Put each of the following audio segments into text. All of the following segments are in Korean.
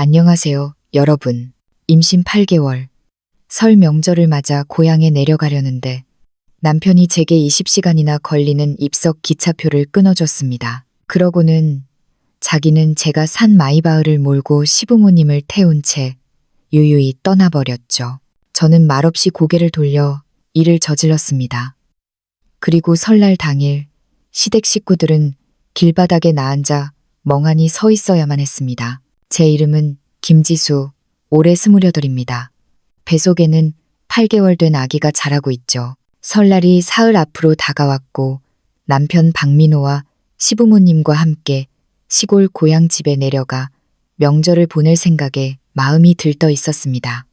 안녕하세요, 여러분. 임신 8개월. 설 명절을 맞아 고향에 내려가려는데 남편이 제게 20시간이나 걸리는 입석 기차표를 끊어줬습니다. 그러고는 자기는 제가 산 마이바흐를 몰고 시부모님을 태운 채 유유히 떠나버렸죠. 저는 말없이 고개를 돌려 일을 저질렀습니다. 그리고 설날 당일 시댁 식구들은 길바닥에 나앉아 멍하니 서 있어야만 했습니다. 제 이름은 김지수, 올해 28입니다. 뱃속에는 8개월 된 아기가 자라고 있죠. 설날이 사흘 앞으로 다가왔고 남편 박민호와 시부모님과 함께 시골 고향집에 내려가 명절을 보낼 생각에 마음이 들떠 있었습니다.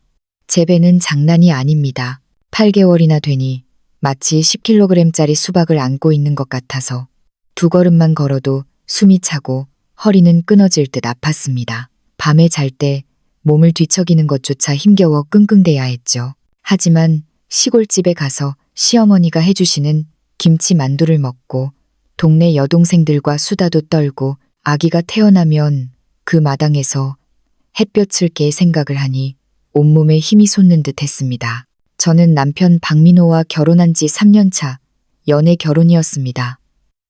제 배는 장난이 아닙니다. 8개월이나 되니 마치 10kg짜리 수박을 안고 있는 것 같아서 두 걸음만 걸어도 숨이 차고 허리는 끊어질 듯 아팠습니다. 밤에 잘 때 몸을 뒤척이는 것조차 힘겨워 끙끙대야 했죠. 하지만 시골집에 가서 시어머니가 해주시는 김치 만두를 먹고 동네 여동생들과 수다도 떨고 아기가 태어나면 그 마당에서 햇볕을 쬐 생각을 하니 온몸에 힘이 솟는 듯 했습니다. 저는 남편 박민호와 결혼한 지 3년 차 연애 결혼이었습니다.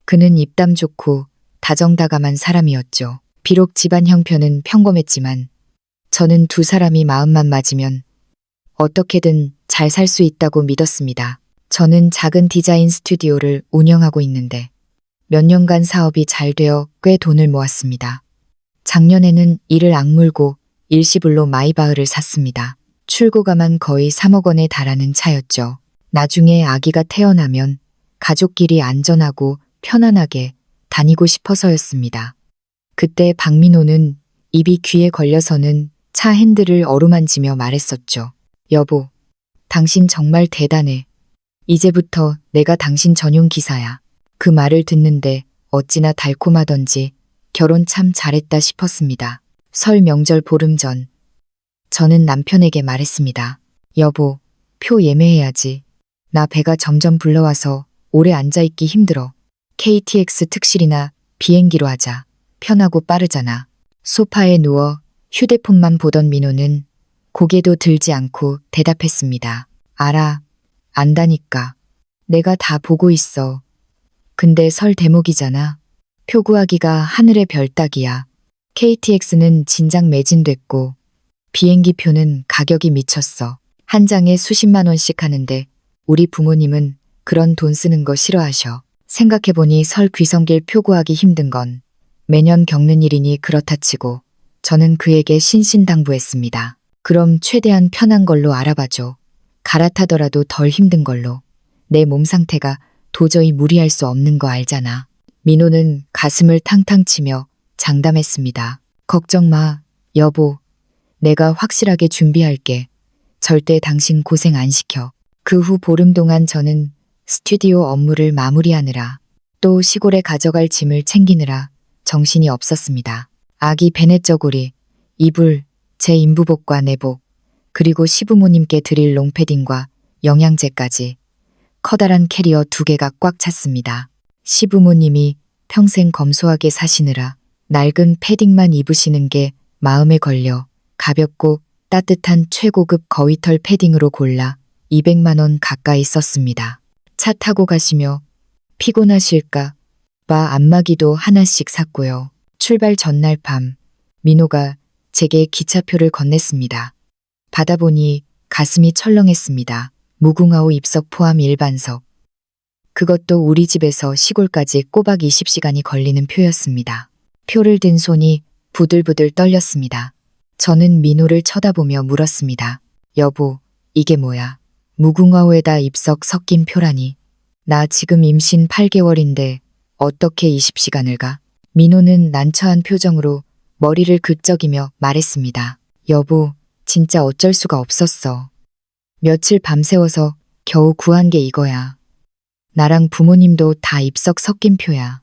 그는 입담 좋고 다정다감한 사람이었죠. 비록 집안 형편은 평범했지만 저는 두 사람이 마음만 맞으면 어떻게든 잘 살 수 있다고 믿었습니다. 저는 작은 디자인 스튜디오를 운영하고 있는데 몇 년간 사업이 잘 되어 꽤 돈을 모았습니다. 작년에는 이를 악물고 일시불로 마이바흐를 샀습니다. 출고가만 거의 3억 원에 달하는 차였죠. 나중에 아기가 태어나면 가족끼리 안전하고 편안하게 다니고 싶어서였습니다. 그때 박민호는 입이 귀에 걸려서는 차 핸들을 어루만지며 말했었죠. 여보, 당신 정말 대단해. 이제부터 내가 당신 전용 기사야. 그 말을 듣는데 어찌나 달콤하던지 결혼 참 잘했다 싶었습니다. 설 명절 보름 전 저는 남편에게 말했습니다. 여보, 표 예매해야지. 나 배가 점점 불러와서 오래 앉아있기 힘들어. KTX 특실이나 비행기로 하자. 편하고 빠르잖아. 소파에 누워 휴대폰만 보던 민호는 고개도 들지 않고 대답했습니다. 알아. 안다니까. 내가 다 보고 있어. 근데 설 대목이잖아. 표 구하기가 하늘의 별 따기야. KTX는 진작 매진됐고 비행기 표는 가격이 미쳤어. 한 장에 수십만 원씩 하는데 우리 부모님은 그런 돈 쓰는 거 싫어하셔. 생각해보니 설 귀성길 표 구하기 힘든 건 매년 겪는 일이니 그렇다 치고 저는 그에게 신신당부했습니다. 그럼 최대한 편한 걸로 알아봐줘. 갈아타더라도 덜 힘든 걸로. 내 몸 상태가 도저히 무리할 수 없는 거 알잖아. 민호는 가슴을 탕탕 치며 장담했습니다. 걱정 마, 여보. 내가 확실하게 준비할게. 절대 당신 고생 안 시켜. 그 후 보름 동안 저는 스튜디오 업무를 마무리하느라 또 시골에 가져갈 짐을 챙기느라 정신이 없었습니다. 아기 베넷저고리, 이불, 제 인부복과 내복, 그리고 시부모님께 드릴 롱패딩과 영양제까지 커다란 캐리어 2개가 꽉 찼습니다. 시부모님이 평생 검소하게 사시느라 낡은 패딩만 입으시는 게 마음에 걸려 가볍고 따뜻한 최고급 거위털 패딩으로 골라 200만 원 가까이 썼습니다. 차 타고 가시며 피곤하실까 봐 안마기도 하나씩 샀고요. 출발 전날 밤 민호가 제게 기차표를 건넸습니다. 받아보니 가슴이 철렁했습니다. 무궁화호 입석 포함 일반석. 그것도 우리 집에서 시골까지 꼬박 20시간이 걸리는 표였습니다. 표를 든 손이 부들부들 떨렸습니다. 저는 민호를 쳐다보며 물었습니다. 여보, 이게 뭐야? 무궁화호에다 입석 섞인 표라니. 나 지금 임신 8개월인데 어떻게 20시간을 가? 민호는 난처한 표정으로 머리를 긁적이며 말했습니다. 여보, 진짜 어쩔 수가 없었어. 며칠 밤새워서 겨우 구한 게 이거야. 나랑 부모님도 다 입석 섞인 표야.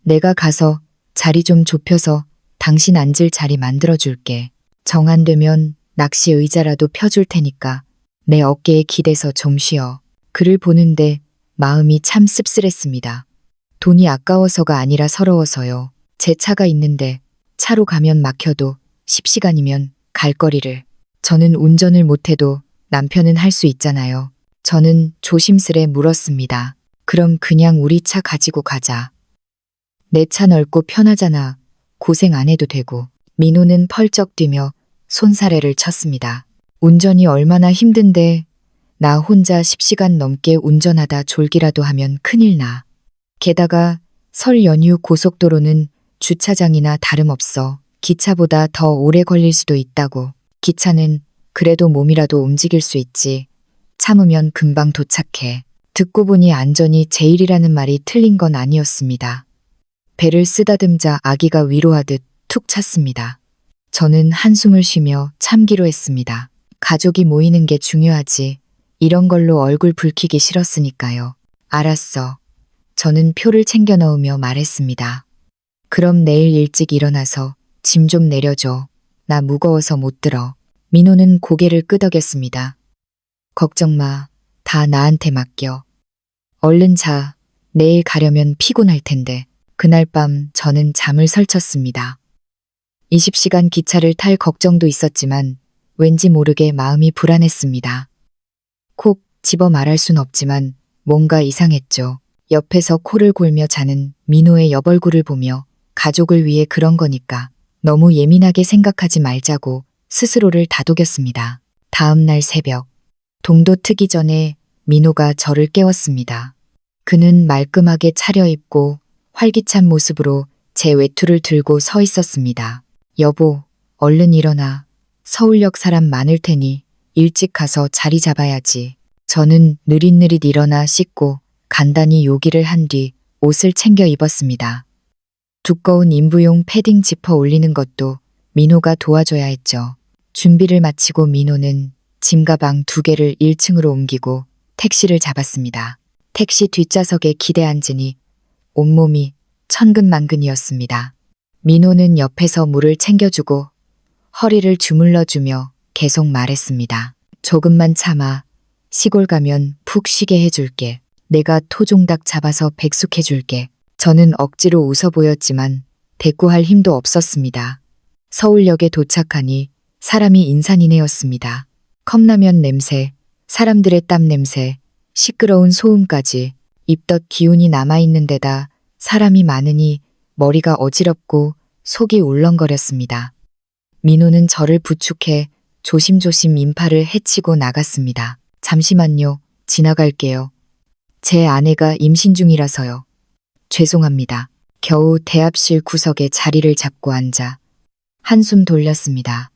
내가 가서 자리 좀 좁혀서 당신 앉을 자리 만들어줄게. 정 안 되면 낚시 의자라도 펴줄 테니까 내 어깨에 기대서 좀 쉬어. 그를 보는데 마음이 참 씁쓸했습니다. 돈이 아까워서가 아니라 서러워서요. 제 차가 있는데 차로 가면 막혀도 10시간이면 갈 거리를. 저는 운전을 못해도 남편은 할 수 있잖아요. 저는 조심스레 물었습니다. 그럼 그냥 우리 차 가지고 가자. 내 차 넓고 편하잖아. 고생 안 해도 되고. 민호는 펄쩍 뛰며 손사래를 쳤습니다. 운전이 얼마나 힘든데 나 혼자 10시간 넘게 운전하다 졸기라도 하면 큰일 나. 게다가 설 연휴 고속도로는 주차장이나 다름없어. 기차보다 더 오래 걸릴 수도 있다고. 기차는 그래도 몸이라도 움직일 수 있지. 참으면 금방 도착해. 듣고 보니 안전이 제일이라는 말이 틀린 건 아니었습니다. 배를 쓰다듬자 아기가 위로하듯 툭 찼습니다. 저는 한숨을 쉬며 참기로 했습니다. 가족이 모이는 게 중요하지. 이런 걸로 얼굴 붉히기 싫었으니까요. 알았어. 저는 표를 챙겨 넣으며 말했습니다. 그럼 내일 일찍 일어나서 짐 좀 내려줘. 나 무거워서 못 들어. 민호는 고개를 끄덕였습니다. 걱정 마. 다 나한테 맡겨. 얼른 자. 내일 가려면 피곤할 텐데. 그날 밤 저는 잠을 설쳤습니다. 20시간 기차를 탈 걱정도 있었지만 왠지 모르게 마음이 불안했습니다. 콕 집어 말할 순 없지만 뭔가 이상했죠. 옆에서 코를 골며 자는 민호의 옆얼굴을 보며 가족을 위해 그런 거니까 너무 예민하게 생각하지 말자고 스스로를 다독였습니다. 다음 날 새벽, 동도 트기 전에 민호가 저를 깨웠습니다. 그는 말끔하게 차려입고 활기찬 모습으로 제 외투를 들고 서 있었습니다. 여보, 얼른 일어나. 서울역 사람 많을 테니 일찍 가서 자리 잡아야지. 저는 느릿느릿 일어나 씻고 간단히 요기를 한 뒤 옷을 챙겨 입었습니다. 두꺼운 인부용 패딩 지퍼 올리는 것도 민호가 도와줘야 했죠. 준비를 마치고 민호는 짐가방 2개를 1층으로 옮기고 택시를 잡았습니다. 택시 뒷좌석에 기대 앉으니 온몸이 천근만근이었습니다. 민호는 옆에서 물을 챙겨주고 허리를 주물러주며 계속 말했습니다. 조금만 참아. 시골 가면 푹 쉬게 해줄게. 내가 토종닭 잡아서 백숙해줄게. 저는 억지로 웃어 보였지만 대꾸할 힘도 없었습니다. 서울역에 도착하니 사람이 인산이네였습니다. 컵라면 냄새, 사람들의 땀 냄새, 시끄러운 소음까지 입덧 기운이 남아있는 데다 사람이 많으니 머리가 어지럽고 속이 울렁거렸습니다. 민호는 저를 부축해 조심조심 인파를 헤치고 나갔습니다. 잠시만요. 지나갈게요. 제 아내가 임신 중이라서요. 죄송합니다. 겨우 대합실 구석에 자리를 잡고 앉아 한숨 돌렸습니다.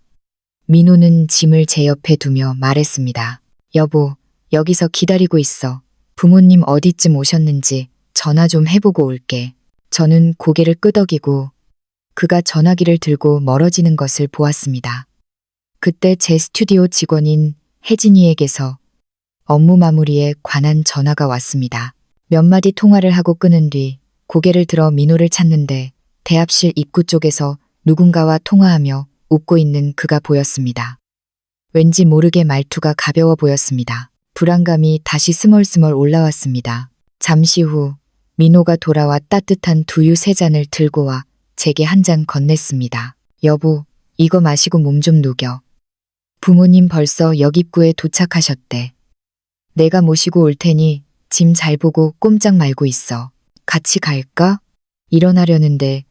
민호는 짐을 제 옆에 두며 말했습니다. 여보, 여기서 기다리고 있어. 부모님 어디쯤 오셨는지 전화 좀 해보고 올게. 저는 고개를 끄덕이고 그가 전화기를 들고 멀어지는 것을 보았습니다. 그때 제 스튜디오 직원인 혜진이에게서 업무 마무리에 관한 전화가 왔습니다. 몇 마디 통화를 하고 끊은 뒤 고개를 들어 민호를 찾는데 대합실 입구 쪽에서 누군가와 통화하며 웃고 있는 그가 보였습니다. 왠지 모르게 말투가 가벼워 보였습니다. 불안감이 다시 스멀스멀 올라왔습니다. 잠시 후 민호가 돌아와 따뜻한 두유 3잔을 들고 와 제게 한 잔 건넸습니다. 여보, 이거 마시고 몸 좀 녹여. 부모님 벌써 역 입구에 도착하셨대. 내가 모시고 올 테니 짐 잘 보고 꼼짝 말고 있어. 같이 갈까? 일어나려는데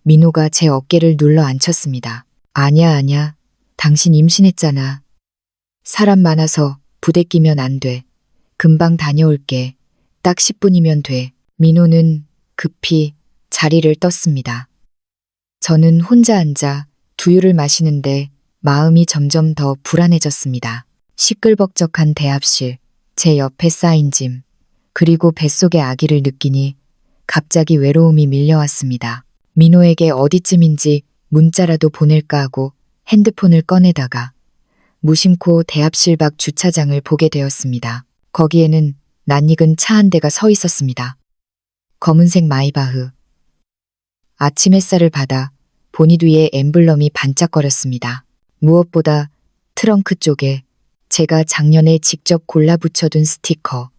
민호가 제 어깨를 눌러 앉혔습니다. 아냐. 당신 임신했잖아. 사람 많아서 부대 끼면 안 돼. 금방 다녀올게. 딱 10분이면 돼. 민호는 급히 자리를 떴습니다. 저는 혼자 앉아 두유를 마시는데 마음이 점점 더 불안해졌습니다. 시끌벅적한 대합실, 제 옆에 쌓인 짐, 그리고 뱃속의 아기를 느끼니 갑자기 외로움이 밀려왔습니다. 민호에게 어디쯤인지 문자라도 보낼까 하고 핸드폰을 꺼내다가 무심코 대합실 밖 주차장을 보게 되었습니다. 거기에는 낯익은 차 한 대가 서 있었습니다. 검은색 마이바흐. 아침 햇살을 받아 보닛 위에 엠블럼이 반짝거렸습니다. 무엇보다 트렁크 쪽에 제가 작년에 직접 골라 붙여둔 스티커,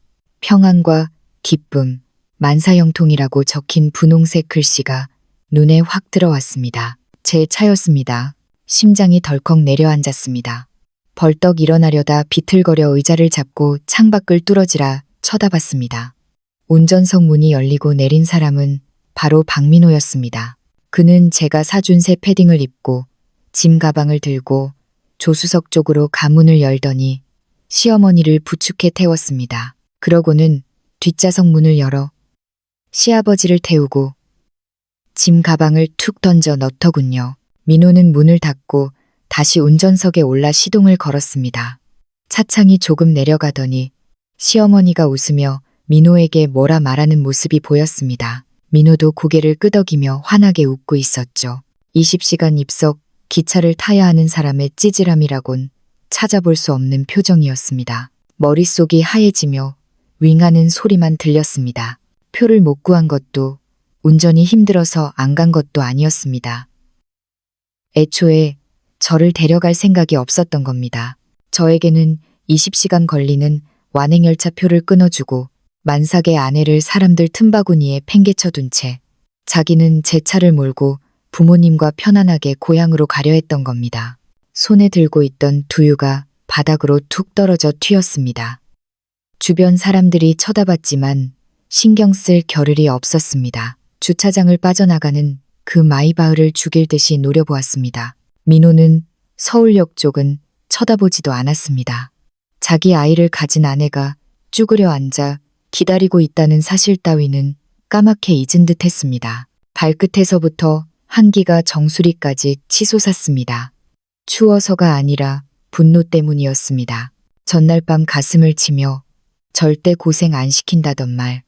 평안과 기쁨, 만사형통이라고 적힌 분홍색 글씨가 눈에 확 들어왔습니다. 제 차였습니다. 심장이 덜컥 내려앉았습니다. 벌떡 일어나려다 비틀거려 의자를 잡고 창밖을 뚫어지라 쳐다봤습니다. 운전석 문이 열리고 내린 사람은 바로 박민호였습니다. 그는 제가 사준 새 패딩을 입고 짐 가방을 들고 조수석 쪽으로 가문을 열더니 시어머니를 부축해 태웠습니다. 그러고는 뒷좌석 문을 열어 시아버지를 태우고 짐 가방을 툭 던져 넣더군요. 민호는 문을 닫고 다시 운전석에 올라 시동을 걸었습니다. 차창이 조금 내려가더니 시어머니가 웃으며 민호에게 뭐라 말하는 모습이 보였습니다. 민호도 고개를 끄덕이며 환하게 웃고 있었죠. 20시간 입석 기차를 타야 하는 사람의 찌질함이라곤 찾아볼 수 없는 표정이었습니다. 머릿속이 하얘지며 윙하는 소리만 들렸습니다. 표를 못 구한 것도 운전이 힘들어서 안 간 것도 아니었습니다. 애초에 저를 데려갈 생각이 없었던 겁니다. 저에게는 20시간 걸리는 완행열차 표를 끊어주고 만삭의 아내를 사람들 틈바구니에 팽개쳐둔 채 자기는 제 차를 몰고 부모님과 편안하게 고향으로 가려 했던 겁니다. 손에 들고 있던 두유가 바닥으로 툭 떨어져 튀었습니다. 주변 사람들이 쳐다봤지만 신경 쓸 겨를이 없었습니다. 주차장을 빠져나가는 그 마이바흐를 죽일 듯이 노려보았습니다. 민호는 서울역 쪽은 쳐다보지도 않았습니다. 자기 아이를 가진 아내가 쭈그려 앉아 기다리고 있다는 사실 따위는 까맣게 잊은 듯 했습니다. 발끝에서부터 한기가 정수리까지 치솟았습니다. 추워서가 아니라 분노 때문이었습니다. 전날 밤 가슴을 치며 절대 고생 안 시킨다던 말,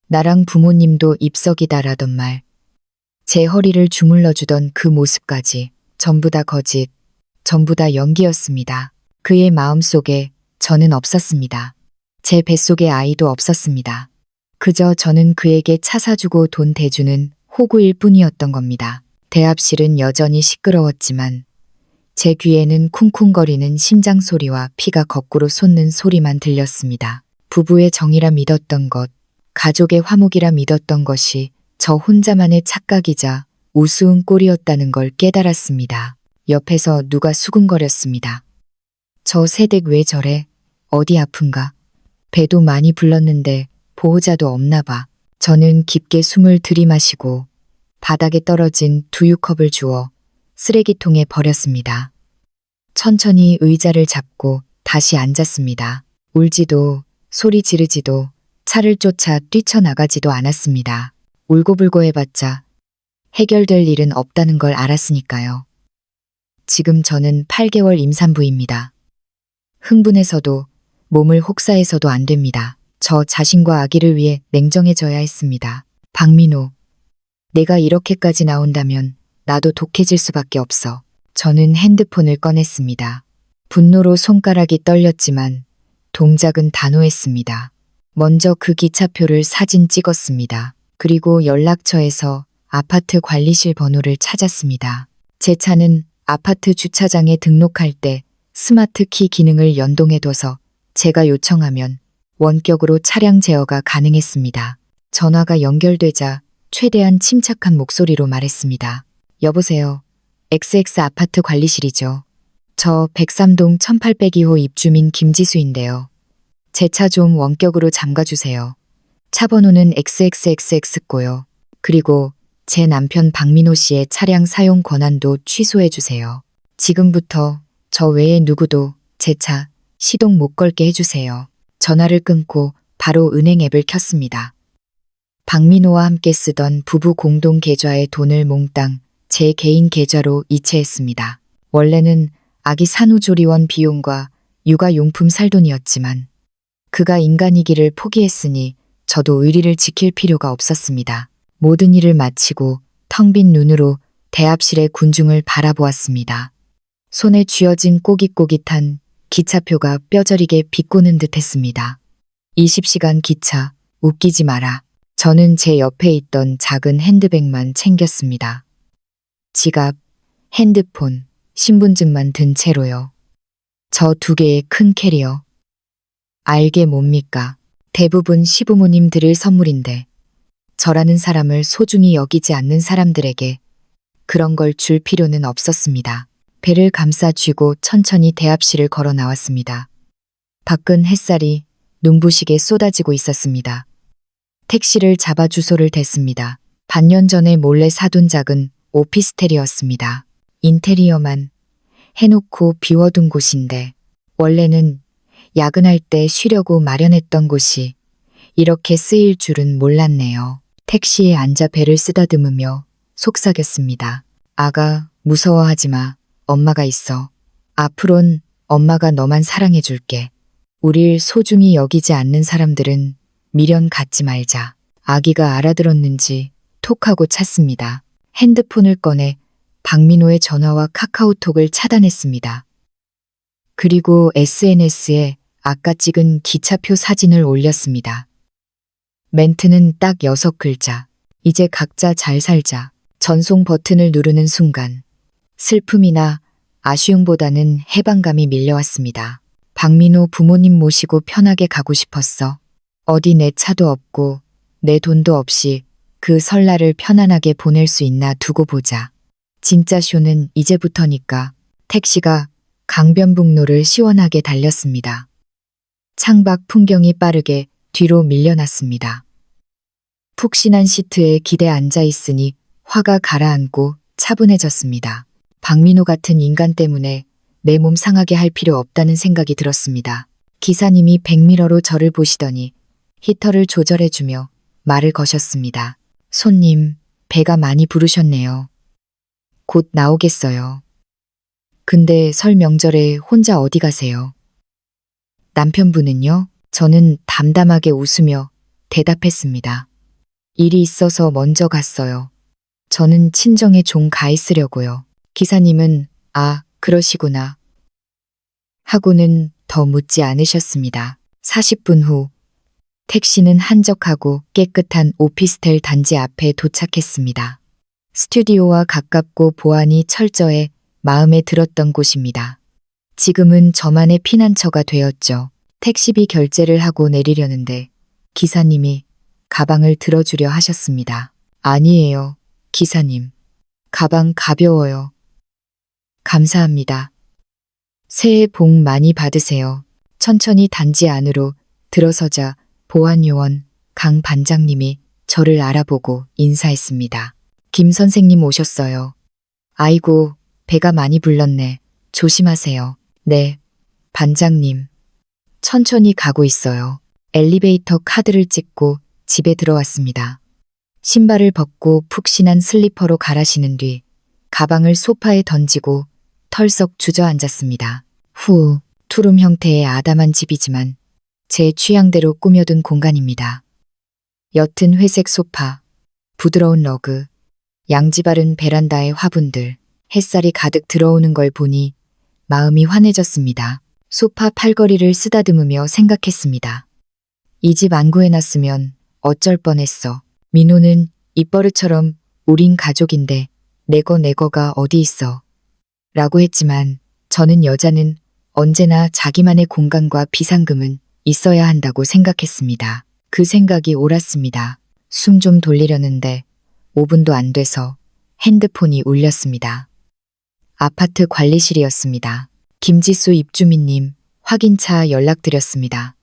나랑 부모님도 입석이다라던 말, 제 허리를 주물러 주던 그 모습까지 전부 다 거짓, 전부 다 연기였습니다. 그의 마음속에 저는 없었습니다. 제 뱃속에 아이도 없었습니다. 그저 저는 그에게 차 사주고 돈 대주는 호구일 뿐이었던 겁니다. 대합실은 여전히 시끄러웠지만 제 귀에는 쿵쿵거리는 심장 소리와 피가 거꾸로 솟는 소리만 들렸습니다. 부부의 정이라 믿었던 것, 가족의 화목이라 믿었던 것이 저 혼자만의 착각이자 우스운 꼴이었다는 걸 깨달았습니다. 옆에서 누가 수군거렸습니다. 저 새댁 왜 저래? 어디 아픈가? 배도 많이 불렀는데 보호자도 없나 봐. 저는 깊게 숨을 들이마시고 바닥에 떨어진 두유컵을 주워 쓰레기통에 버렸습니다. 천천히 의자를 잡고 다시 앉았습니다. 울지도 소리 지르지도 차를 쫓아 뛰쳐나가지도 않았습니다. 울고불고 해봤자 해결될 일은 없다는 걸 알았으니까요. 지금 저는 8개월 임산부입니다. 흥분해서도 몸을 혹사해서도 안 됩니다. 저 자신과 아기를 위해 냉정해져야 했습니다. 박민호, 내가 이렇게까지 나온다면 나도 독해질 수밖에 없어. 저는 핸드폰을 꺼냈습니다. 분노로 손가락이 떨렸지만 동작은 단호했습니다. 먼저 그 기차표를 사진 찍었습니다. 그리고 연락처에서 아파트 관리실 번호를 찾았습니다. 제 차는 아파트 주차장에 등록할 때 스마트 키 기능을 연동해둬서 제가 요청하면 원격으로 차량 제어가 가능했습니다. 전화가 연결되자 최대한 침착한 목소리로 말했습니다. 여보세요. XX 아파트 관리실이죠. 저 103동 1802호 입주민 김지수인데요. 제 차 좀 원격으로 잠가주세요. 차 번호는 XXXX고요. 그리고 제 남편 박민호 씨의 차량 사용 권한도 취소해주세요. 지금부터 저 외에 누구도 제 차 시동 못 걸게 해주세요. 전화를 끊고 바로 은행 앱을 켰습니다. 박민호와 함께 쓰던 부부 공동 계좌의 돈을 몽땅 제 개인 계좌로 이체했습니다. 원래는 아기 산후조리원 비용과 육아용품 살 돈이었지만 그가 인간이기를 포기했으니 저도 의리를 지킬 필요가 없었습니다. 모든 일을 마치고 텅 빈 눈으로 대합실의 군중을 바라보았습니다. 손에 쥐어진 꼬깃꼬깃한 기차표가 뼈저리게 비꼬는 듯 했습니다. 20시간 기차, 웃기지 마라. 저는 제 옆에 있던 작은 핸드백만 챙겼습니다. 지갑, 핸드폰, 신분증만 든 채로요. 저 2개의 큰 캐리어. 알게 뭡니까? 대부분 시부모님 드릴 선물인데 저라는 사람을 소중히 여기지 않는 사람들에게 그런 걸 줄 필요는 없었습니다. 배를 감싸 쥐고 천천히 대합실을 걸어 나왔습니다. 밖은 햇살이 눈부시게 쏟아지고 있었습니다. 택시를 잡아 주소를 댔습니다. 반년 전에 몰래 사둔 작은 오피스텔이었습니다. 인테리어만 해놓고 비워둔 곳인데 원래는 야근할 때 쉬려고 마련했던 곳이 이렇게 쓰일 줄은 몰랐네요. 택시에 앉아 배를 쓰다듬으며 속삭였습니다. 아가, 무서워하지 마. 엄마가 있어. 앞으론 엄마가 너만 사랑해줄게. 우릴 소중히 여기지 않는 사람들은 미련 갖지 말자. 아기가 알아들었는지 톡하고 찼습니다. 핸드폰을 꺼내 박민호의 전화와 카카오톡을 차단했습니다. 그리고 SNS에 아까 찍은 기차표 사진을 올렸습니다. 멘트는 딱 6글자. 이제 각자 잘 살자. 전송 버튼을 누르는 순간 슬픔이나 아쉬움보다는 해방감이 밀려왔습니다. 박민호 부모님 모시고 편하게 가고 싶었어. 어디 내 차도 없고 내 돈도 없이 그 설날을 편안하게 보낼 수 있나 두고 보자. 진짜 쇼는 이제부터니까. 택시가 강변북로를 시원하게 달렸습니다. 창밖 풍경이 빠르게 뒤로 밀려났습니다. 푹신한 시트에 기대 앉아 있으니 화가 가라앉고 차분해졌습니다. 박민호 같은 인간 때문에 내 몸 상하게 할 필요 없다는 생각이 들었습니다. 기사님이 백미러로 저를 보시더니 히터를 조절해주며 말을 거셨습니다. 손님, 배가 많이 부르셨네요. 곧 나오겠어요. 근데 설 명절에 혼자 어디 가세요? 남편분은요? 저는 담담하게 웃으며 대답했습니다. 일이 있어서 먼저 갔어요. 저는 친정에 좀 가 있으려고요. 기사님은 아, 그러시구나. 하고는 더 묻지 않으셨습니다. 40분 후 택시는 한적하고 깨끗한 오피스텔 단지 앞에 도착했습니다. 스튜디오와 가깝고 보안이 철저해 마음에 들었던 곳입니다. 지금은 저만의 피난처가 되었죠. 택시비 결제를 하고 내리려는데 기사님이 가방을 들어주려 하셨습니다. 아니에요, 기사님. 가방 가벼워요. 감사합니다. 새해 복 많이 받으세요. 천천히 단지 안으로 들어서자 보안요원 강 반장님이 저를 알아보고 인사했습니다. 김 선생님 오셨어요. 아이고, 배가 많이 불렀네. 조심하세요. 네, 반장님. 천천히 가고 있어요. 엘리베이터 카드를 찍고 집에 들어왔습니다. 신발을 벗고 푹신한 슬리퍼로 갈아 신은 뒤 가방을 소파에 던지고 털썩 주저앉았습니다. 후, 투룸 형태의 아담한 집이지만 제 취향대로 꾸며둔 공간입니다. 옅은 회색 소파, 부드러운 러그, 양지바른 베란다의 화분들, 햇살이 가득 들어오는 걸 보니 마음이 환해졌습니다. 소파 팔걸이를 쓰다듬으며 생각했습니다. 이 집 안 구해놨으면 어쩔 뻔했어. 민호는 입버릇처럼 우린 가족인데 내거가 어디 있어. 라고 했지만 저는 여자는 언제나 자기만의 공간과 비상금은 있어야 한다고 생각했습니다. 그 생각이 옳았습니다. 숨 좀 돌리려는데 5분도 안 돼서 핸드폰이 울렸습니다. 아파트 관리실이었습니다. 김지수 입주민님, 확인차 연락드렸습니다.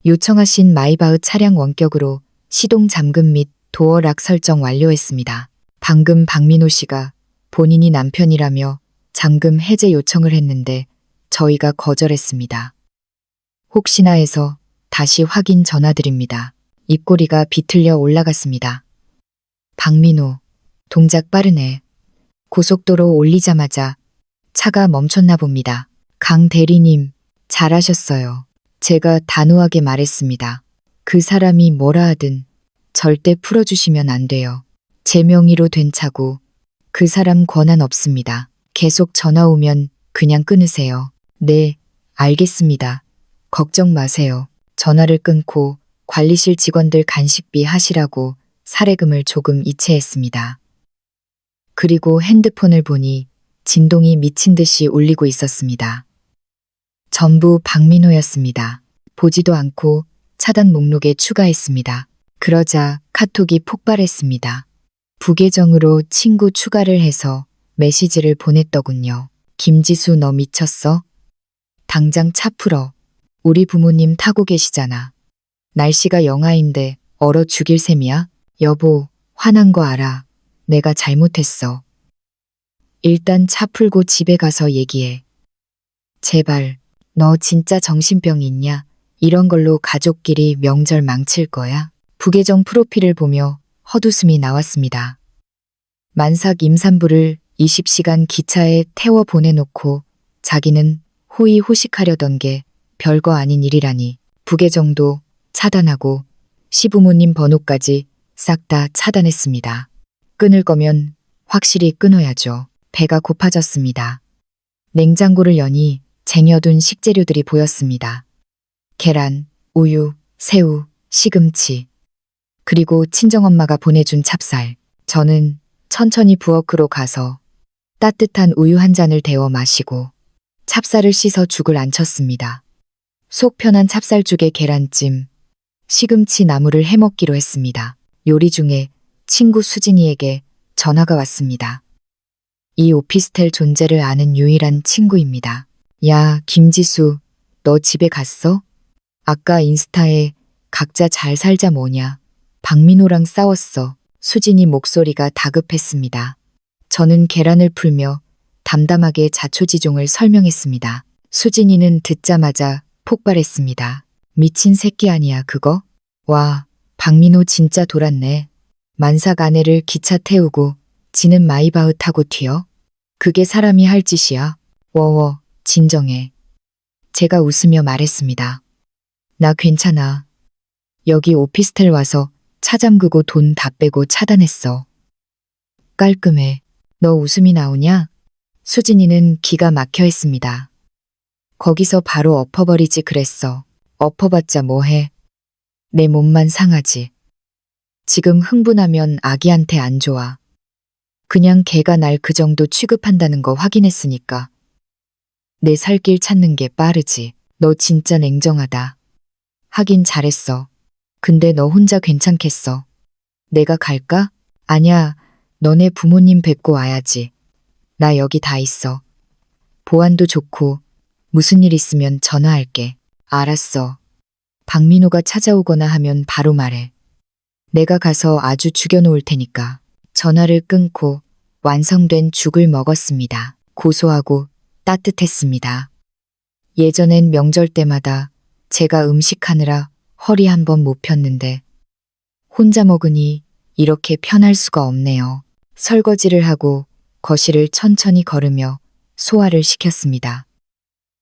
요청하신 마이바흐 차량 원격으로 시동 잠금 및 도어 락 설정 완료했습니다. 방금 박민호 씨가 본인이 남편이라며 잠금 해제 요청을 했는데 저희가 거절했습니다. 혹시나 해서 다시 확인 전화드립니다. 입꼬리가 비틀려 올라갔습니다. 박민호, 동작 빠르네. 고속도로 올리자마자 차가 멈췄나 봅니다. 강 대리님, 잘하셨어요. 제가 단호하게 말했습니다. 그 사람이 뭐라 하든 절대 풀어주시면 안 돼요. 제 명의로 된 차고 그 사람 권한 없습니다. 계속 전화 오면 그냥 끊으세요. 네, 알겠습니다. 걱정 마세요. 전화를 끊고 관리실 직원들 간식비 하시라고 사례금을 조금 이체했습니다. 그리고 핸드폰을 보니 진동이 미친 듯이 울리고 있었습니다. 전부 박민호였습니다. 보지도 않고 차단 목록에 추가했습니다. 그러자 카톡이 폭발했습니다. 부계정으로 친구 추가를 해서 메시지를 보냈더군요. 김지수 너 미쳤어? 당장 차 풀어. 우리 부모님 타고 계시잖아. 날씨가 영하인데 얼어 죽일 셈이야? 여보, 화난 거 알아. 내가 잘못했어. 일단 차 풀고 집에 가서 얘기해. 제발, 너 진짜 정신병 있냐? 이런 걸로 가족끼리 명절 망칠 거야? 부계정 프로필을 보며 헛웃음이 나왔습니다. 만삭 임산부를 20시간 기차에 태워 보내놓고 자기는 호의호식하려던 게 별거 아닌 일이라니. 부계정도 차단하고 시부모님 번호까지 싹 다 차단했습니다. 끊을 거면 확실히 끊어야죠. 배가 고파졌습니다. 냉장고를 여니 쟁여둔 식재료들이 보였습니다. 계란, 우유, 새우, 시금치, 그리고 친정엄마가 보내준 찹쌀. 저는 천천히 부엌으로 가서 따뜻한 우유 한 잔을 데워 마시고 찹쌀을 씻어 죽을 안쳤습니다. 속 편한 찹쌀죽에 계란찜, 시금치 나물을 해먹기로 했습니다. 요리 중에 친구 수진이에게 전화가 왔습니다. 이 오피스텔 존재를 아는 유일한 친구입니다. 야, 김지수, 너 집에 갔어? 아까 인스타에 각자 잘 살자 뭐냐. 박민호랑 싸웠어. 수진이 목소리가 다급했습니다. 저는 계란을 풀며 담담하게 자초지종을 설명했습니다. 수진이는 듣자마자 폭발했습니다. 미친 새끼 아니야 그거? 와, 박민호 진짜 돌았네. 만삭 아내를 기차 태우고 지는 마이바흐 타고 튀어? 그게 사람이 할 짓이야? 워워, 진정해. 제가 웃으며 말했습니다. 나 괜찮아. 여기 오피스텔 와서 차 잠그고 돈 다 빼고 차단했어. 깔끔해. 너 웃음이 나오냐? 수진이는 기가 막혀 했습니다. 거기서 바로 엎어버리지 그랬어. 엎어봤자 뭐해. 내 몸만 상하지. 지금 흥분하면 아기한테 안 좋아. 그냥 걔가 날 그 정도 취급한다는 거 확인했으니까. 내 살 길 찾는 게 빠르지. 너 진짜 냉정하다. 하긴 잘했어. 근데 너 혼자 괜찮겠어? 내가 갈까? 아냐, 너네 부모님 뵙고 와야지. 나 여기 다 있어. 보안도 좋고 무슨 일 있으면 전화할게. 알았어. 박민호가 찾아오거나 하면 바로 말해. 내가 가서 아주 죽여놓을 테니까. 전화를 끊고 완성된 죽을 먹었습니다. 고소하고 따뜻했습니다. 예전엔 명절 때마다 제가 음식하느라 허리 한 번 못 폈는데 혼자 먹으니 이렇게 편할 수가 없네요. 설거지를 하고 거실을 천천히 걸으며 소화를 시켰습니다.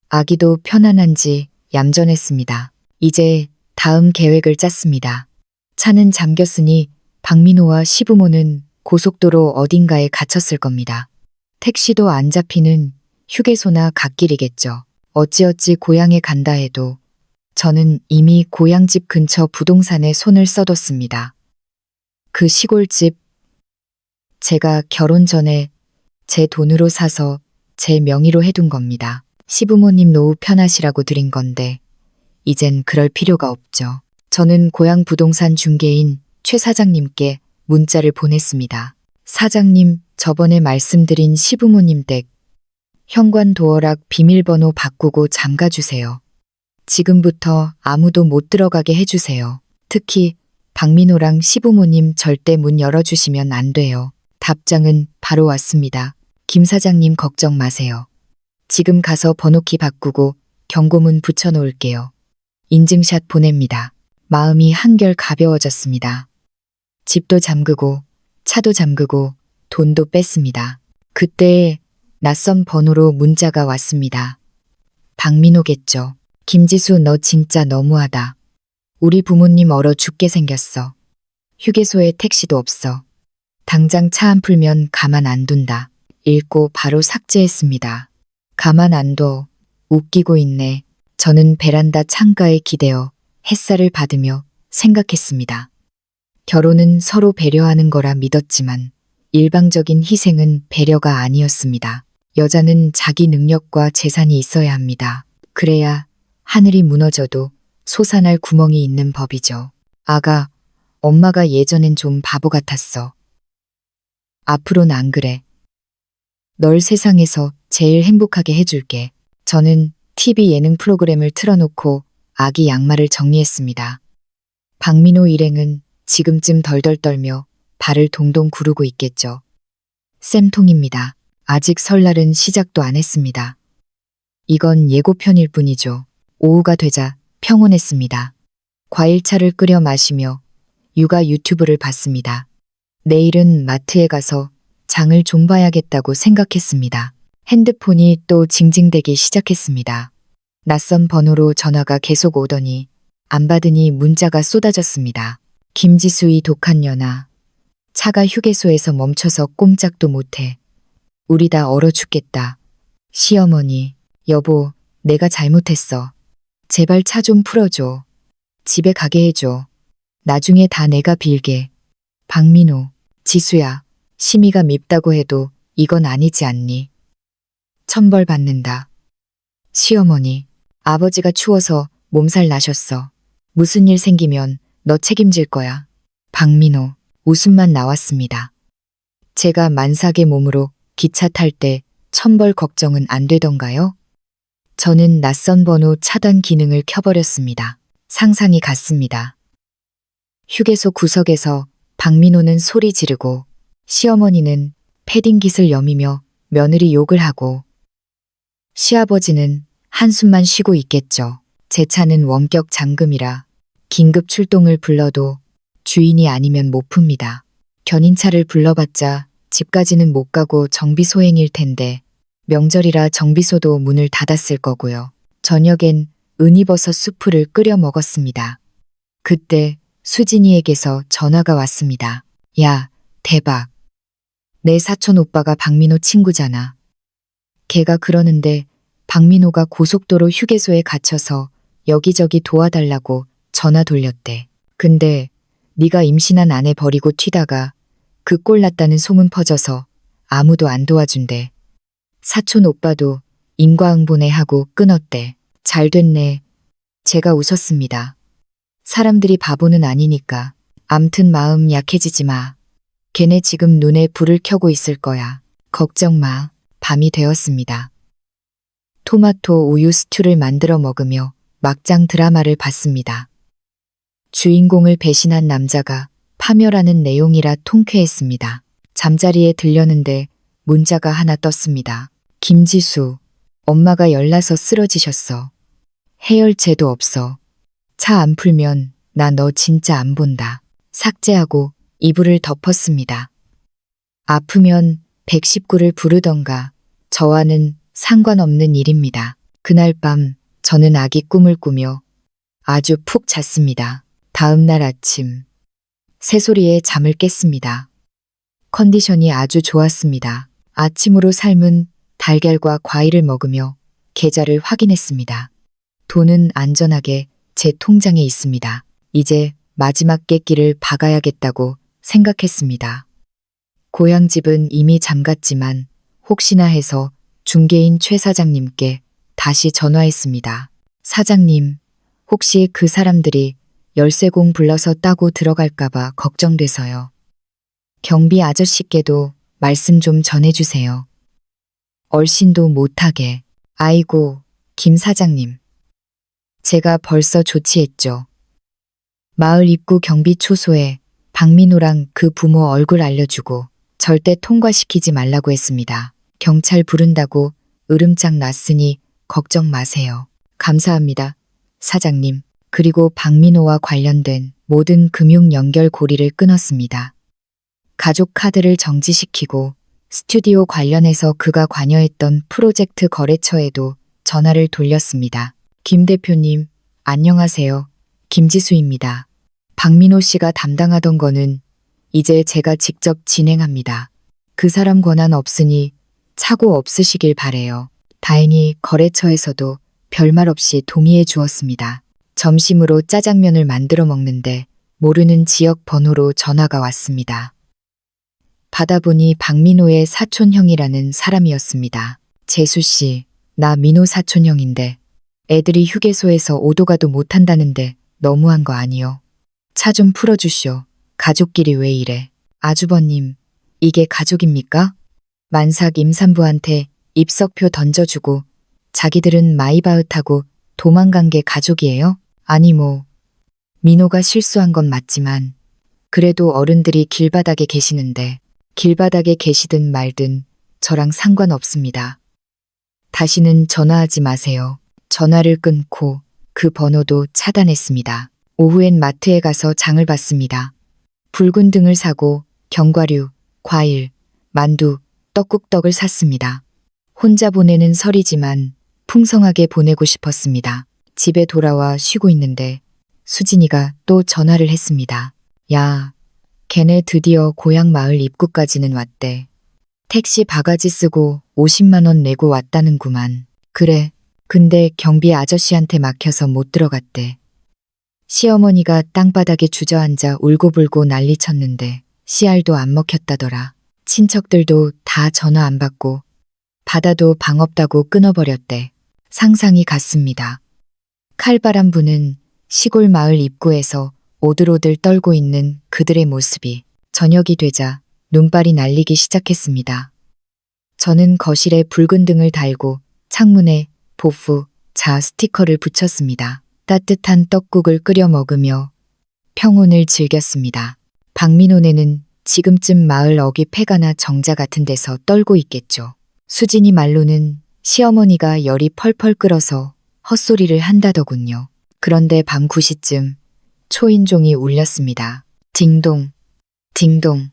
아기도 편안한지 얌전했습니다. 이제 다음 계획을 짰습니다. 차는 잠겼으니 박민호와 시부모는 고속도로 어딘가에 갇혔을 겁니다. 택시도 안 잡히는 휴게소나 갓길이겠죠. 어찌어찌 고향에 간다 해도 저는 이미 고향집 근처 부동산에 손을 써뒀습니다. 그 시골집, 제가 결혼 전에 제 돈으로 사서 제 명의로 해둔 겁니다. 시부모님 노후 편하시라고 드린 건데 이젠 그럴 필요가 없죠. 저는 고향 부동산 중개인 최 사장님께 문자를 보냈습니다. 사장님, 저번에 말씀드린 시부모님 댁 현관 도어락 비밀번호 바꾸고 잠가주세요. 지금부터 아무도 못 들어가게 해주세요. 특히 박민호랑 시부모님 절대 문 열어주시면 안 돼요. 답장은 바로 왔습니다. 김 사장님 걱정 마세요. 지금 가서 번호키 바꾸고 경고문 붙여놓을게요. 인증샷 보냅니다. 마음이 한결 가벼워졌습니다. 집도 잠그고 차도 잠그고 돈도 뺐습니다. 그때 낯선 번호로 문자가 왔습니다. 박민호겠죠. 김지수 너 진짜 너무하다. 우리 부모님 얼어 죽게 생겼어. 휴게소에 택시도 없어. 당장 차 안 풀면 가만 안 둔다. 읽고 바로 삭제했습니다. 가만 안 둬. 웃기고 있네. 저는 베란다 창가에 기대어 햇살을 받으며 생각했습니다. 결혼은 서로 배려하는 거라 믿었지만 일방적인 희생은 배려가 아니었습니다. 여자는 자기 능력과 재산이 있어야 합니다. 그래야 하늘이 무너져도 솟아날 구멍이 있는 법이죠. 아가, 엄마가 예전엔 좀 바보 같았어. 앞으로는 안 그래. 널 세상에서 제일 행복하게 해줄게. 저는 TV 예능 프로그램을 틀어놓고 아기 양말을 정리했습니다. 박민호 일행은 지금쯤 덜덜 떨며 발을 동동 구르고 있겠죠. 쌤통입니다. 아직 설날은 시작도 안 했습니다. 이건 예고편일 뿐이죠. 오후가 되자 평온했습니다. 과일차를 끓여 마시며 육아 유튜브를 봤습니다. 내일은 마트에 가서 장을 좀 봐야겠다고 생각했습니다. 핸드폰이 또 징징대기 시작했습니다. 낯선 번호로 전화가 계속 오더니 안 받으니 문자가 쏟아졌습니다. 김지수 이 독한 년아. 차가 휴게소에서 멈춰서 꼼짝도 못해. 우리 다 얼어 죽겠다. 시어머니, 여보, 내가 잘못했어. 제발 차 좀 풀어줘. 집에 가게 해줘. 나중에 다 내가 빌게. 박민호, 지수야, 심이가 밉다고 해도 이건 아니지 않니? 천벌 받는다. 시어머니, 아버지가 추워서 몸살 나셨어. 무슨 일 생기면 너 책임질 거야. 박민호, 웃음만 나왔습니다. 제가 만삭의 몸으로 기차 탈 때 천벌 걱정은 안 되던가요? 저는 낯선 번호 차단 기능을 켜버렸습니다. 상상이 갔습니다. 휴게소 구석에서 박민호는 소리 지르고 시어머니는 패딩깃을 여미며 며느리 욕을 하고 시아버지는 한숨만 쉬고 있겠죠. 제 차는 원격 잠금이라 긴급 출동을 불러도 주인이 아니면 못 풉니다. 견인차를 불러봤자 집까지는 못 가고 정비소행일 텐데 명절이라 정비소도 문을 닫았을 거고요. 저녁엔 은이버섯 수프를 끓여 먹었습니다. 그때 수진이에게서 전화가 왔습니다. 야, 대박. 내 사촌 오빠가 박민호 친구잖아. 걔가 그러는데 박민호가 고속도로 휴게소에 갇혀서 여기저기 도와달라고 전화 돌렸대. 근데 네가 임신한 아내 버리고 튀다가 그 꼴 났다는 소문 퍼져서 아무도 안 도와준대. 사촌 오빠도 인과응보네 하고 끊었대. 잘 됐네. 제가 웃었습니다. 사람들이 바보는 아니니까. 암튼 마음 약해지지 마. 걔네 지금 눈에 불을 켜고 있을 거야. 걱정 마. 밤이 되었습니다. 토마토 우유 스튜를 만들어 먹으며 막장 드라마를 봤습니다. 주인공을 배신한 남자가 파멸하는 내용이라 통쾌했습니다. 잠자리에 들렸는데 문자가 하나 떴습니다. 김지수, 엄마가 열나서 쓰러지셨어. 해열제도 없어. 차 안 풀면 나 너 진짜 안 본다. 삭제하고 이불을 덮었습니다. 아프면 119를 부르던가 저와는 상관없는 일입니다. 그날 밤 저는 아기 꿈을 꾸며 아주 푹 잤습니다. 다음 날 아침 새소리에 잠을 깼습니다. 컨디션이 아주 좋았습니다. 아침으로 삶은 달걀과 과일을 먹으며 계좌를 확인했습니다. 돈은 안전하게 제 통장에 있습니다. 이제 마지막 객기를 박아야겠다고 생각했습니다. 고향집은 이미 잠갔지만 혹시나 해서 중개인 최 사장님께 다시 전화했습니다. 사장님, 혹시 그 사람들이 열쇠공 불러서 따고 들어갈까봐 걱정돼서요. 경비 아저씨께도 말씀 좀 전해주세요. 얼씬도 못하게. 아이고, 김 사장님. 제가 벌써 조치했죠. 마을 입구 경비 초소에 박민호랑 그 부모 얼굴 알려주고 절대 통과시키지 말라고 했습니다. 경찰 부른다고 으름장 났으니 걱정 마세요. 감사합니다, 사장님. 그리고 박민호와 관련된 모든 금융 연결 고리를 끊었습니다. 가족 카드를 정지시키고 스튜디오 관련해서 그가 관여했던 프로젝트 거래처에도 전화를 돌렸습니다. 김 대표님, 안녕하세요. 김지수입니다. 박민호 씨가 담당하던 거는 이제 제가 직접 진행합니다. 그 사람 권한 없으니 착오 없으시길 바래요. 다행히 거래처에서도 별말 없이 동의해 주었습니다. 점심으로 짜장면을 만들어 먹는데 모르는 지역 번호로 전화가 왔습니다. 받아보니 박민호의 사촌형이라는 사람이었습니다. 재수 씨, 나 민호 사촌형인데 애들이 휴게소에서 오도 가도 못한다는데 너무한 거 아니요? 차 좀 풀어주시오. 가족끼리 왜 이래? 아주버님, 이게 가족입니까? 만삭 임산부한테 입석표 던져주고 자기들은 마이바흐타고 도망간 게 가족이에요? 아니 민호가 실수한 건 맞지만 그래도 어른들이 길바닥에 계시는데 길바닥에 계시든 말든 저랑 상관없습니다. 다시는 전화하지 마세요. 전화를 끊고 그 번호도 차단했습니다. 오후엔 마트에 가서 장을 봤습니다. 붉은 등을 사고 견과류, 과일, 만두, 떡국떡을 샀습니다. 혼자 보내는 설이지만 풍성하게 보내고 싶었습니다. 집에 돌아와 쉬고 있는데 수진이가 또 전화를 했습니다. 야, 걔네 드디어 고향 마을 입구까지는 왔대. 택시 바가지 쓰고 50만 원 내고 왔다는구만. 그래, 근데 경비 아저씨한테 막혀서 못 들어갔대. 시어머니가 땅바닥에 주저앉아 울고불고 난리쳤는데 씨알도 안 먹혔다더라. 친척들도 다 전화 안 받고 받아도 방 없다고 끊어버렸대. 상상이 갔습니다. 칼바람 부는 시골 마을 입구에서 오들오들 떨고 있는 그들의 모습이 저녁이 되자 눈발이 날리기 시작했습니다. 저는 거실에 붉은 등을 달고 창문에 보프, 자 스티커를 붙였습니다. 따뜻한 떡국을 끓여 먹으며 평온을 즐겼습니다. 박민호네는 지금쯤 마을 어귀 폐가나 정자 같은 데서 떨고 있겠죠. 수진이 말로는 시어머니가 열이 펄펄 끓어서 헛소리를 한다더군요. 그런데 밤 9시쯤 초인종이 울렸습니다. 딩동, 딩동,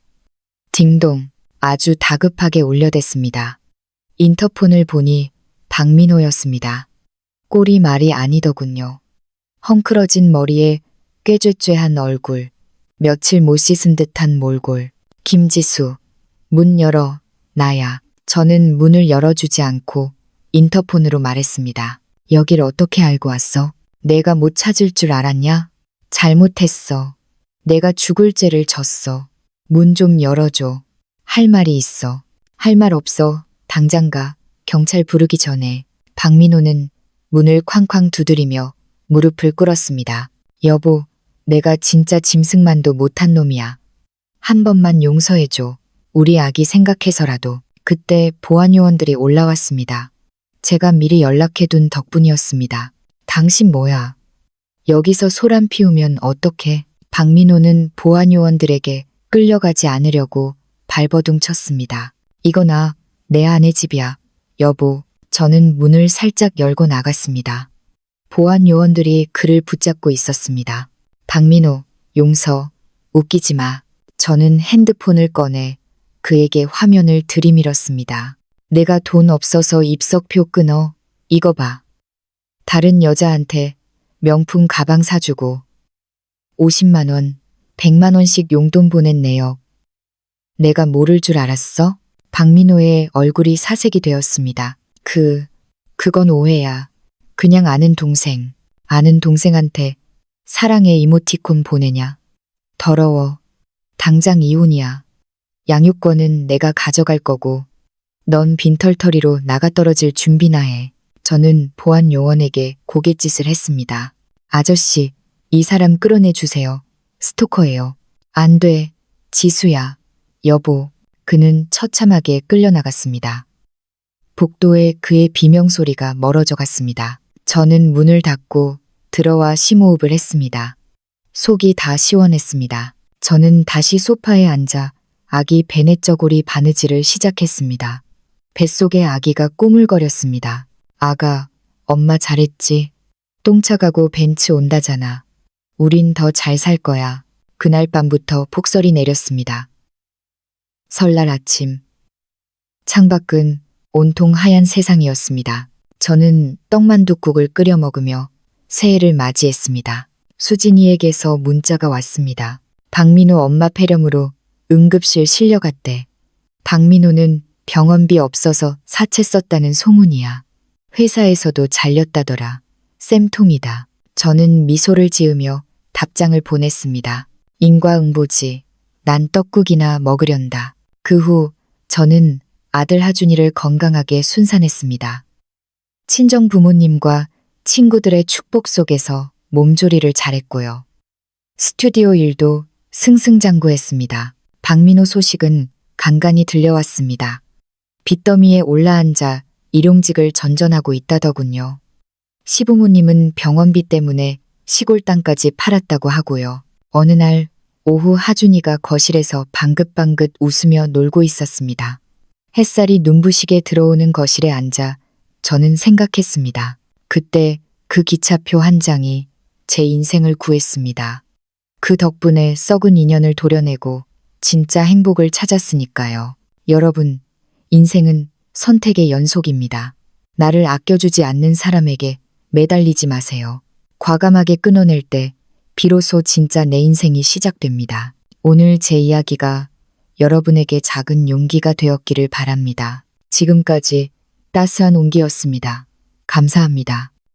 딩동. 아주 다급하게 울려댔습니다. 인터폰을 보니 박민호였습니다. 꼴이 말이 아니더군요. 헝클어진 머리에 꾀죄죄한 얼굴, 며칠 못 씻은 듯한 몰골. 김지수, 문 열어, 나야. 저는 문을 열어주지 않고 인터폰으로 말했습니다. 여길 어떻게 알고 왔어? 내가 못 찾을 줄 알았냐? 잘못했어. 내가 죽을 죄를 졌어. 문 좀 열어줘. 할 말이 있어. 할 말 없어. 당장 가. 경찰 부르기 전에. 박민호는 문을 쾅쾅 두드리며 무릎을 꿇었습니다. 여보, 내가 진짜 짐승만도 못한 놈이야. 한 번만 용서해줘. 우리 아기 생각해서라도. 그때 보안요원들이 올라왔습니다. 제가 미리 연락해둔 덕분이었습니다. 당신 뭐야? 여기서 소란 피우면 어떡해? 박민호는 보안요원들에게 끌려가지 않으려고 발버둥 쳤습니다. 이거나 내 아내 집이야. 여보, 저는 문을 살짝 열고 나갔습니다. 보안 요원들이 그를 붙잡고 있었습니다. 박민호, 용서, 웃기지 마. 저는 핸드폰을 꺼내 그에게 화면을 들이밀었습니다. 내가 돈 없어서 입석표 끊어. 이거 봐. 다른 여자한테 명품 가방 사주고 50만 원, 100만 원씩 용돈 보낸 내역. 내가 모를 줄 알았어? 박민호의 얼굴이 사색이 되었습니다. 그건 오해야. 그냥 아는 동생한테 사랑의 이모티콘 보내냐. 더러워. 당장 이혼이야. 양육권은 내가 가져갈 거고 넌 빈털터리로 나가떨어질 준비나 해. 저는 보안 요원에게 고갯짓을 했습니다. 아저씨, 이 사람 끌어내주세요. 스토커예요. 안 돼. 지수야. 여보. 그는 처참하게 끌려나갔습니다. 복도에 그의 비명소리가 멀어져 갔습니다. 저는 문을 닫고 들어와 심호흡을 했습니다. 속이 다 시원했습니다. 저는 다시 소파에 앉아 아기 베넷저고리 바느질을 시작했습니다. 뱃속의 아기가 꾸물거렸습니다. 아가, 엄마 잘했지? 똥차 가고 벤츠 온다잖아. 우린 더 잘 살 거야. 그날 밤부터 폭설이 내렸습니다. 설날 아침. 창밖은 온통 하얀 세상이었습니다. 저는 떡만둣국을 끓여 먹으며 새해를 맞이했습니다. 수진이에게서 문자가 왔습니다. 박민호 엄마 폐렴으로 응급실 실려갔대. 박민호는 병원비 없어서 사채 썼다는 소문이야. 회사에서도 잘렸다더라. 쌤통이다. 저는 미소를 지으며 답장을 보냈습니다. 인과응보지. 난 떡국이나 먹으련다. 그 후 저는 아들 하준이를 건강하게 순산했습니다. 친정 부모님과 친구들의 축복 속에서 몸조리를 잘했고요. 스튜디오 일도 승승장구했습니다. 박민호 소식은 간간히 들려왔습니다. 빚더미에 올라앉아 일용직을 전전하고 있다더군요. 시부모님은 병원비 때문에 시골 땅까지 팔았다고 하고요. 어느 날 오후 하준이가 거실에서 방긋방긋 웃으며 놀고 있었습니다. 햇살이 눈부시게 들어오는 거실에 앉아 저는 생각했습니다. 그때 그 기차표 한 장이 제 인생을 구했습니다. 그 덕분에 썩은 인연을 도려내고 진짜 행복을 찾았으니까요. 여러분, 인생은 선택의 연속입니다. 나를 아껴주지 않는 사람에게 매달리지 마세요. 과감하게 끊어낼 때 비로소 진짜 내 인생이 시작됩니다. 오늘 제 이야기가 여러분에게 작은 용기가 되었기를 바랍니다. 지금까지 따스한 온기였습니다. 감사합니다.